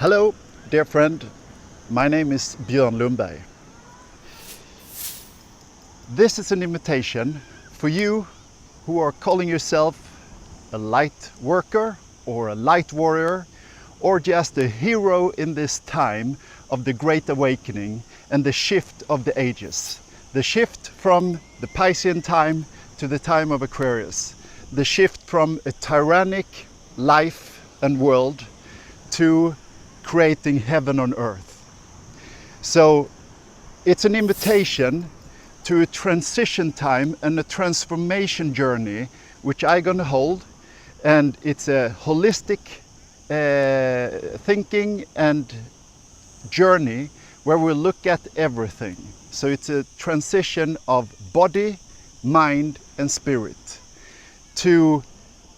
Hello, dear friend. My name is Björn Lundberg. This is an invitation for you who are calling yourself a light worker or a light warrior or just a hero in this time of the Great Awakening and the shift of the ages. The shift from the Piscean time to the time of Aquarius. The shift from a tyrannic life and world to creating heaven on earth. So it's an invitation to a transition time and a transformation journey which I'm going to hold, and it's a holistic thinking and journey where we look at everything. So it's a transition of body, mind and spirit to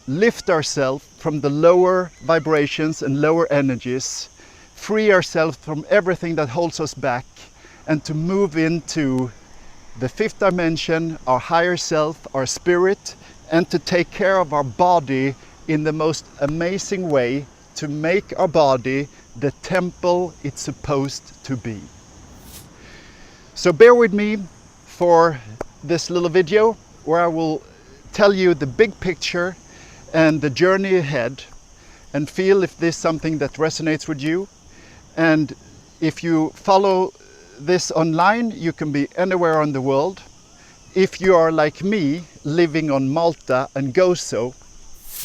lift ourselves from the lower vibrations and lower energies, free ourselves from everything that holds us back, and to move into the fifth dimension, our higher self, our spirit, and to take care of our body in the most amazing way to make our body the temple it's supposed to be. So bear with me for this little video where I will tell you the big picture and the journey ahead, and feel if this is something that resonates with you. And if you follow this online, you can be anywhere in the world. If you are like me, living on Malta and Gozo,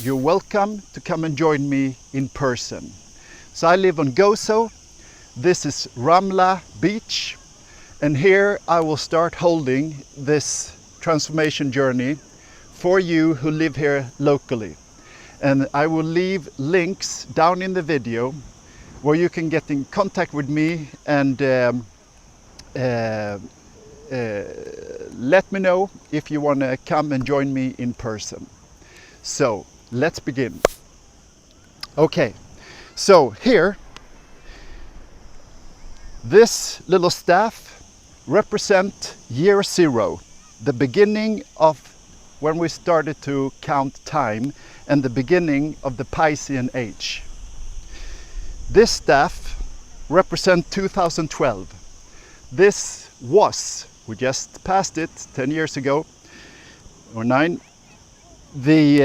you're welcome to come and join me in person. So I live on Gozo. This is Ramla Beach, and here I will start holding this transformation journey for you who live here locally. And I will leave links down in the video where you can get in contact with me and let me know if you want to come and join me in person. So let's begin. Okay, so here, this little staff represents year zero, the beginning of when we started to count time and the beginning of the Piscean age. This staff represents 2012. This was, we just passed it 10 years ago, or 9, the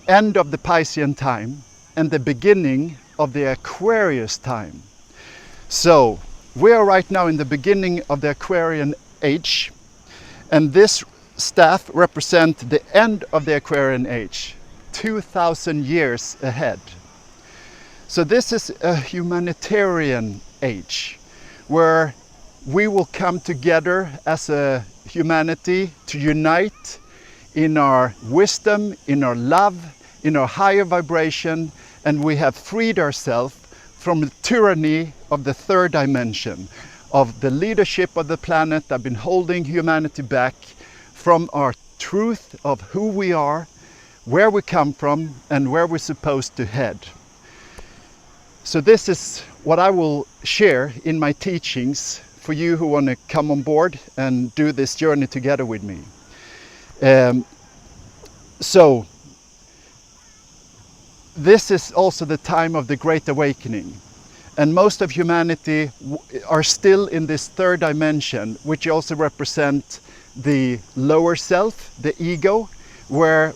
end of the Piscean time and the beginning of the Aquarius time. So we are right now in the beginning of the Aquarian age, and this staff represents the end of the Aquarian age, 2000 years ahead. So this is a humanitarian age where we will come together as a humanity to unite in our wisdom, in our love, in our higher vibration, and we have freed ourselves from the tyranny of the third dimension, of the leadership of the planet that have been holding humanity back from our truth of who we are, where we come from, and where we're supposed to head. So this is what I will share in my teachings for you who want to come on board and do this journey together with me. So this is also the time of the Great Awakening, and most of humanity are still in this third dimension, which also represents the lower self, the ego, where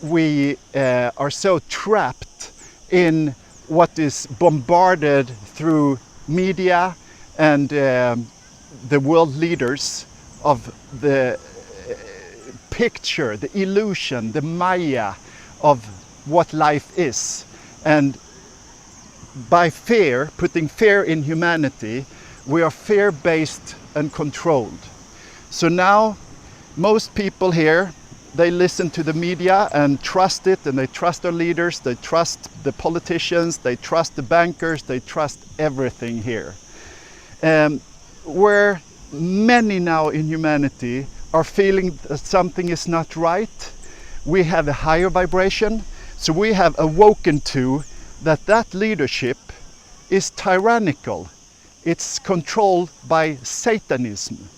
we are so trapped in what is bombarded through media and the world leaders of the picture, the illusion, the Maya of what life is. And by fear, putting fear in humanity, we are fear-based and controlled. So now most people here, they listen to the media and trust it, and they trust their leaders, they trust the politicians, they trust the bankers, they trust everything here. Where many now in humanity are feeling that something is not right, we have a higher vibration, so we have awoken to that leadership is tyrannical. It's controlled by Satanism,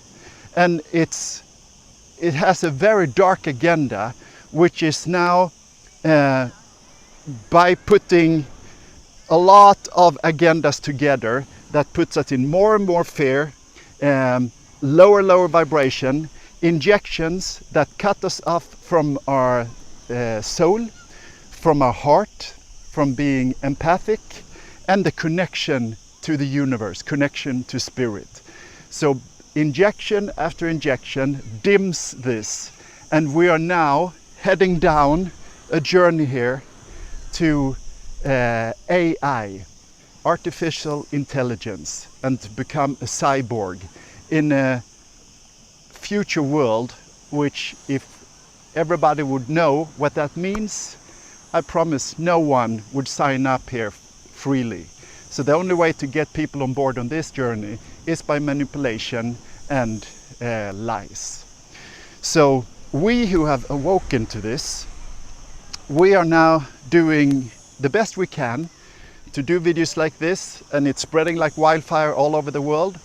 and it has a very dark agenda, which is now by putting a lot of agendas together that puts us in more and more fear, lower vibration, injections that cut us off from our soul, from our heart, from being empathic, and the connection to the universe, connection to spirit. So injection after injection dims this, and we are now heading down a journey here to AI, artificial intelligence, and to become a cyborg in a future world, which if everybody would know what that means, I promise no one would sign up here freely. So the only way to get people on board on this journey is by manipulation and lies. So we who have awoken to this, we are now doing the best we can to do videos like this, and it's spreading like wildfire all over the world.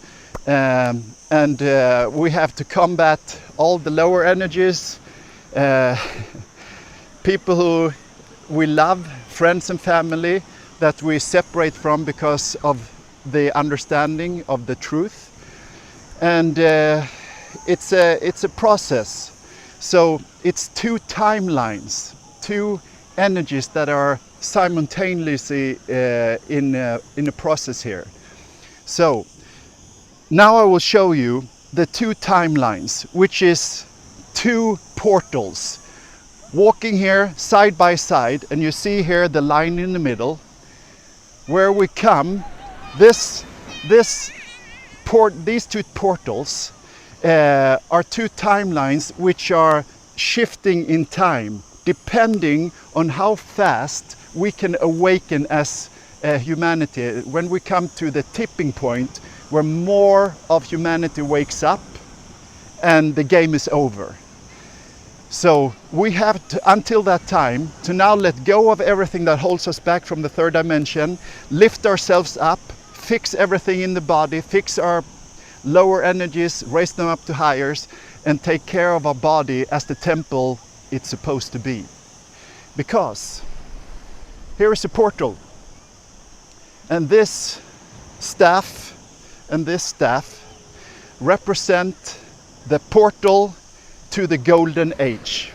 We have to combat all the lower energies, people who we love, friends and family, that we separate from because of the understanding of the truth. And it's a process. So it's two timelines, two energies that are simultaneously in a process here. So now I will show you the two timelines, which is two portals walking here side by side, and you see here the line in the middle where we come. These two portals are two timelines which are shifting in time depending on how fast we can awaken as humanity. When we come to the tipping point where more of humanity wakes up and the game is over. So we have to, until that time, to now let go of everything that holds us back from the third dimension, lift ourselves up, fix everything in the body, fix our lower energies, raise them up to highers, and take care of our body as the temple it's supposed to be. Because here is a portal, and this staff and this staff represent the portal to the golden age.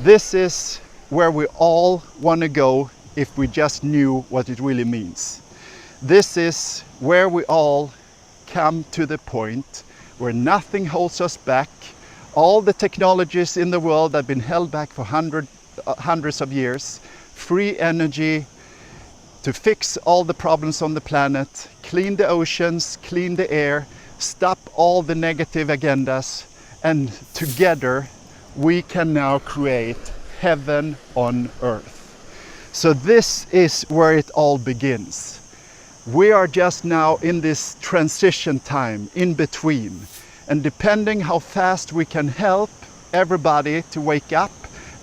This is where we all want to go if we just knew what it really means. This is where we all come to the point where nothing holds us back. All the technologies in the world that have been held back for hundreds of years, free energy to fix all the problems on the planet, clean the oceans, clean the air, stop all the negative agendas, and together we can now create heaven on earth. So this is where it all begins. We are just now in this transition time in between, and depending how fast we can help everybody to wake up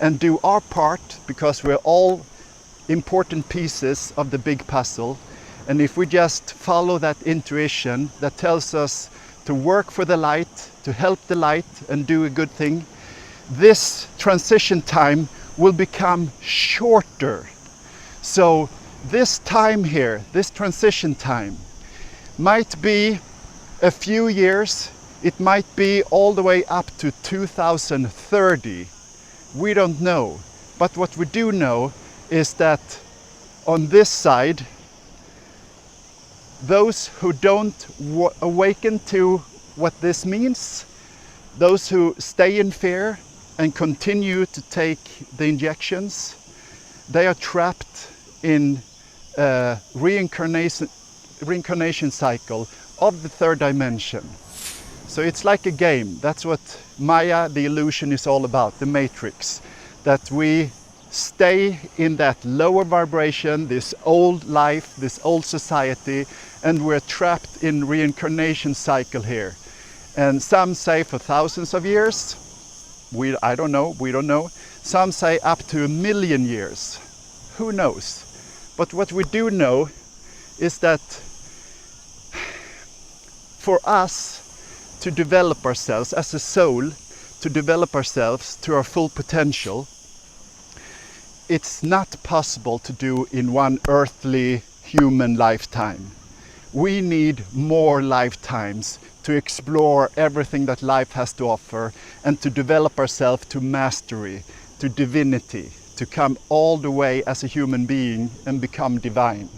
and do our part, because we're all important pieces of the big puzzle, and if we just follow that intuition that tells us to work for the light, to help the light and do a good thing, this transition time will become shorter. So this time here, this transition time, might be a few years, it might be all the way up to 2030. We don't know. But what we do know is that on this side, those who don't awaken to what this means, those who stay in fear and continue to take the injections, they are trapped in a reincarnation cycle of the third dimension. So it's like a game. That's what Maya, the illusion, is all about, the matrix. That we stay in that lower vibration, this old life, this old society, and we're trapped in reincarnation cycle here. And some say for thousands of years, I don't know, we don't know. Some say up to 1 million years, who knows? But what we do know is that for us to develop ourselves as a soul, to develop ourselves to our full potential, it's not possible to do in one earthly human lifetime. We need more lifetimes to explore everything that life has to offer and to develop ourselves to mastery, to divinity, to come all the way as a human being and become divine.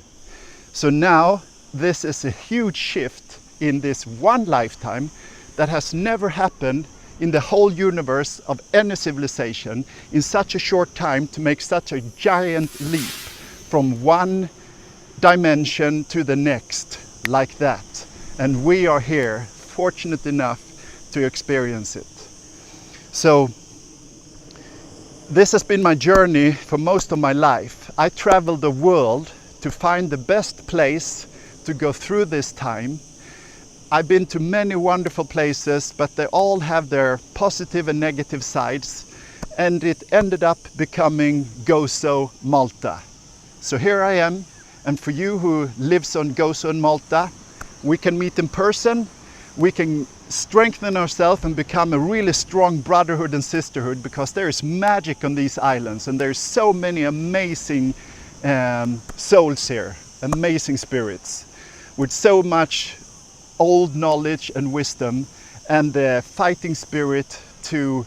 So now this is a huge shift in this one lifetime that has never happened in the whole universe of any civilization in such a short time, to make such a giant leap from one dimension to the next like that. And we are here, fortunate enough to experience it. So this has been my journey for most of my life. I traveled the world to find the best place to go through this time. I've been to many wonderful places, but they all have their positive and negative sides, and it ended up becoming Gozo, Malta. So here I am, and for you who lives on Gozo and Malta, we can meet in person, we can strengthen ourselves and become a really strong brotherhood and sisterhood, because there is magic on these islands and there's so many amazing souls here, amazing spirits with so much old knowledge and wisdom and the fighting spirit to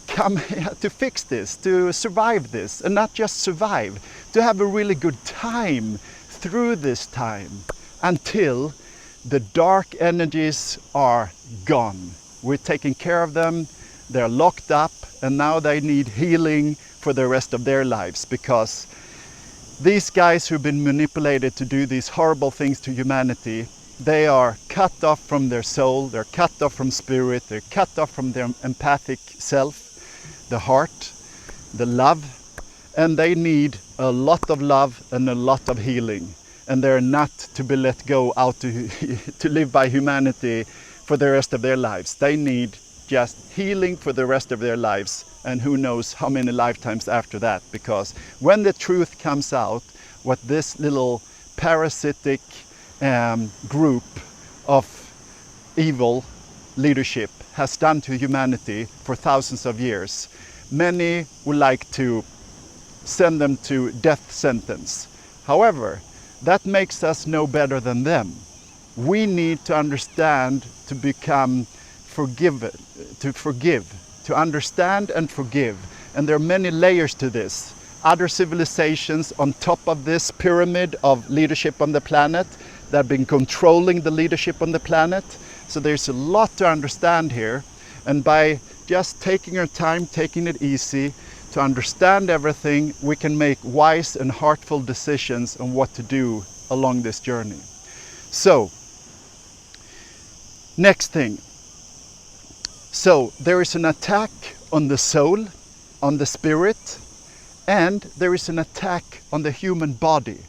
come to fix this, to survive this, and not just survive, to have a really good time through this time until the dark energies are gone. We're taking care of them, they're locked up, and now they need healing for the rest of their lives, because these guys who've been manipulated to do these horrible things to humanity, they are cut off from their soul, they're cut off from spirit, they're cut off from their empathic self, the heart, the love, and they need a lot of love and a lot of healing. And they're not to be let go out to live by humanity for the rest of their lives. They need just healing for the rest of their lives, and who knows how many lifetimes after that, because when the truth comes out, what this little parasitic group of evil leadership has done to humanity for thousands of years, many would like to send them to death sentence. However, that makes us no better than them. We need to understand, to become forgiven, to forgive, to understand and forgive. And there are many layers to this. Other civilizations on top of this pyramid of leadership on the planet that have been controlling the leadership on the planet. So there's a lot to understand here. And by just taking our time, taking it easy, to understand everything, we can make wise and heartful decisions on what to do along this journey. So, next thing. So, there is an attack on the soul, on the spirit, and there is an attack on the human body.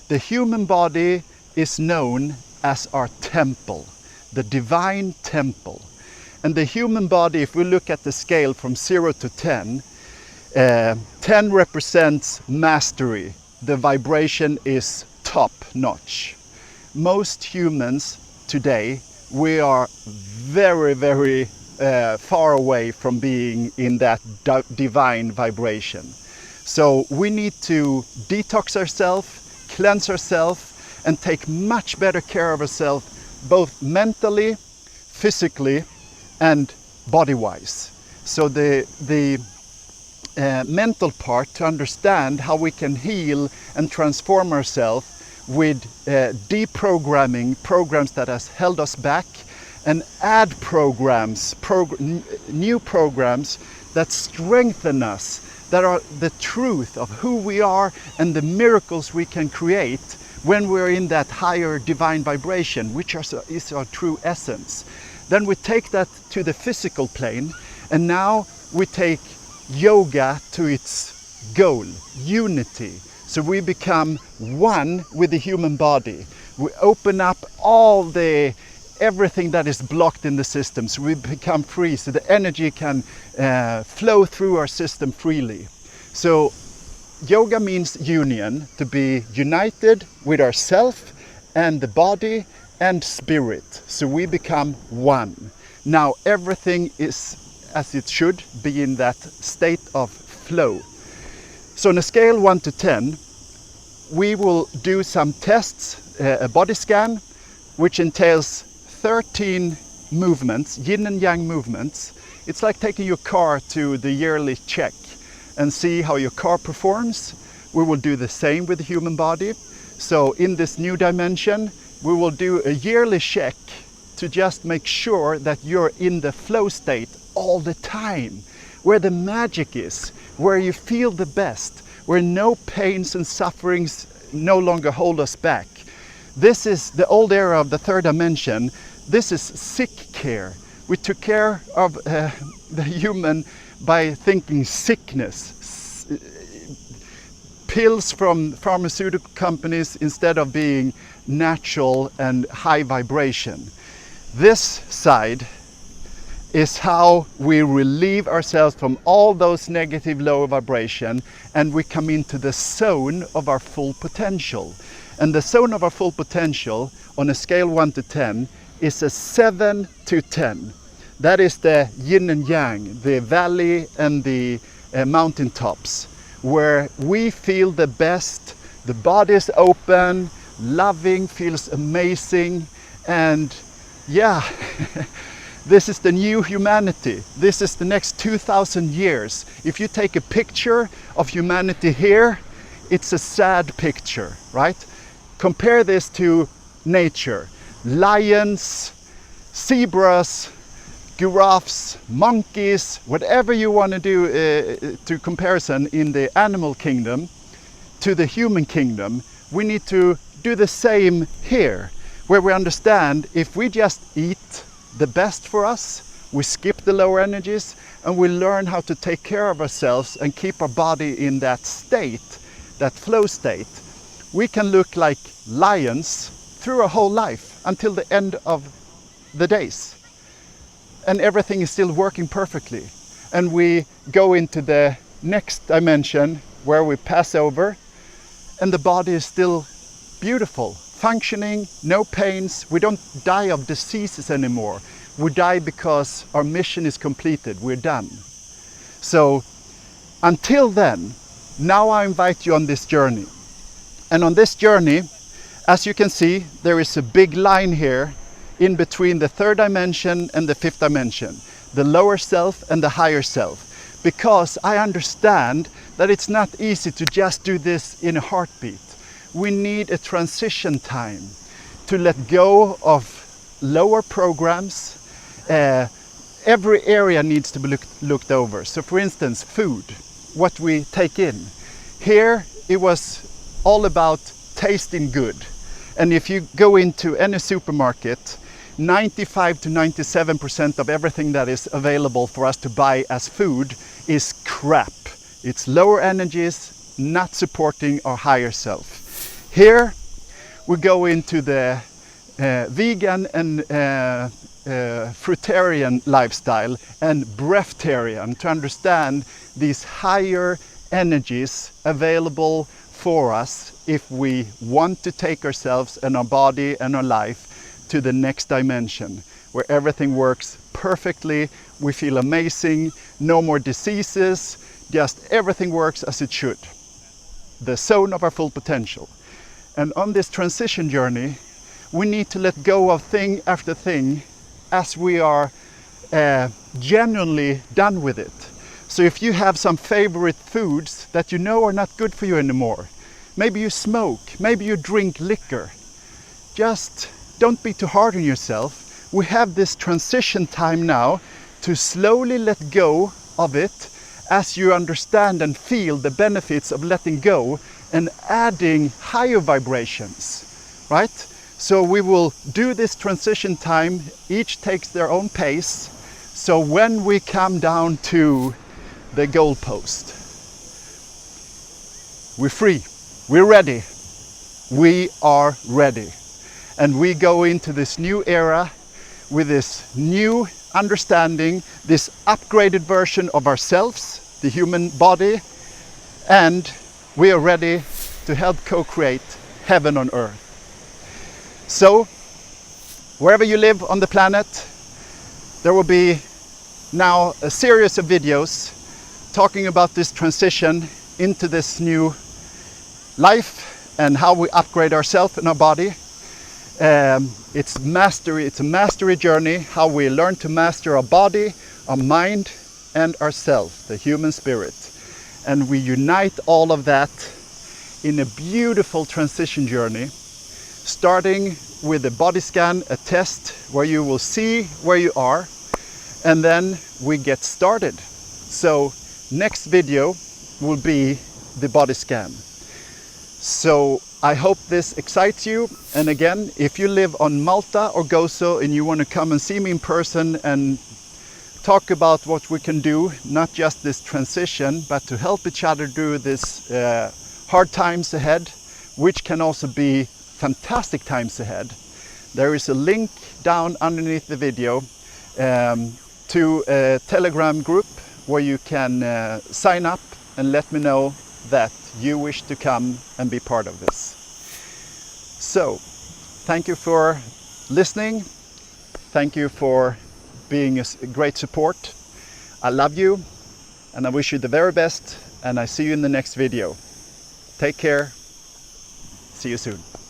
The human body is known as our temple, the divine temple. And the human body, if we look at the scale from 0 to 10, 10 represents mastery. The vibration is top notch. Most humans today, we are very, very far away from being in that divine vibration. So we need to detox ourselves, cleanse ourselves, and take much better care of ourselves, both mentally, physically, and body-wise. So the mental part, to understand how we can heal and transform ourselves with deprogramming programs that has held us back, and add programs, new programs that strengthen us, that are the truth of who we are and the miracles we can create when we're in that higher divine vibration, which is our true essence. Then we take that to the physical plane, and now we take yoga to its goal, unity. So we become one with the human body. We open up everything that is blocked in the system, so we become free, so the energy can flow through our system freely. So yoga means union, to be united with ourself and the body and spirit. So we become one. Now everything is as it should be, in that state of flow. So on a scale 1 to 10, we will do some tests, a body scan, which entails 13 movements, yin and yang movements. It's like taking your car to the yearly check and see how your car performs. We will do the same with the human body. So in this new dimension, we will do a yearly check to just make sure that you're in the flow state all the time, where the magic is, where you feel the best, where no pains and sufferings no longer hold us back. This is the old era of the third dimension. This is sick care. We took care of the human by thinking sickness. Pills from pharmaceutical companies instead of being natural and high vibration. This side is how we relieve ourselves from all those negative low vibration, and we come into the zone of our full potential. And the zone of our full potential on a scale 1 to 10 is a 7 to 10. That is the yin and yang, the valley and the mountain tops, where we feel the best, the body is open, loving, feels amazing, and yeah, this is the new humanity. This is the next 2,000 years. If you take a picture of humanity here, it's a sad picture, right? Compare this to nature. Lions, zebras, giraffes, monkeys, whatever you want to do to comparison in the animal kingdom to the human kingdom, we need to do the same here, where we understand if we just eat the best for us, we skip the lower energies, and we learn how to take care of ourselves and keep our body in that state, that flow state, we can look like lions through our whole life until the end of the days. And everything is still working perfectly. And we go into the next dimension where we pass over, and the body is still beautiful, functioning, no pains. We don't die of diseases anymore. We die because our mission is completed, we're done. So until then, now I invite you on this journey. And on this journey, as you can see, there is a big line here in between the third dimension and the fifth dimension, the lower self and the higher self, because I understand that it's not easy to just do this in a heartbeat. We need a transition time to let go of lower programs. Every area needs to be looked over. So for instance, food, what we take in. Here it was all about tasting good. And if you go into any supermarket, 95 to 97% of everything that is available for us to buy as food is crap. It's lower energies, not supporting our higher self. Here we go into the vegan and fruitarian lifestyle and breatharian to understand these higher energies available for us if we want to take ourselves and our body and our life to the next dimension, where everything works perfectly, we feel amazing, no more diseases, just everything works as it should. The zone of our full potential. And on this transition journey, we need to let go of thing after thing as we are genuinely done with it. So if you have some favorite foods that you know are not good for you anymore, maybe you smoke, maybe you drink liquor, just don't be too hard on yourself. We have this transition time now to slowly let go of it as you understand and feel the benefits of letting go and adding higher vibrations, right? So we will do this transition time, each takes their own pace. So when we come down to the goalpost, we're free, we're ready, we are ready. And we go into this new era with this new understanding, this upgraded version of ourselves, the human body, and we are ready to help co-create heaven on earth. So, wherever you live on the planet, there will be now a series of videos talking about this transition into this new life and how we upgrade ourselves and our body. It's mastery. It's a mastery journey, how we learn to master our body, our mind, and ourself, the human spirit. And we unite all of that in a beautiful transition journey, starting with a body scan, a test where you will see where you are, and then we get started. So next video will be the body scan. So I hope this excites you. And again, if you live on Malta or Gozo and you want to come and see me in person and talk about what we can do, not just this transition, but to help each other do this hard times ahead, which can also be fantastic times ahead. There is a link down underneath the video to a Telegram group where you can sign up and let me know that you wish to come and be part of this. So, thank you for listening. Thank you for being a great support. I love you and I wish you the very best, and I see you in the next video. Take care. See you soon.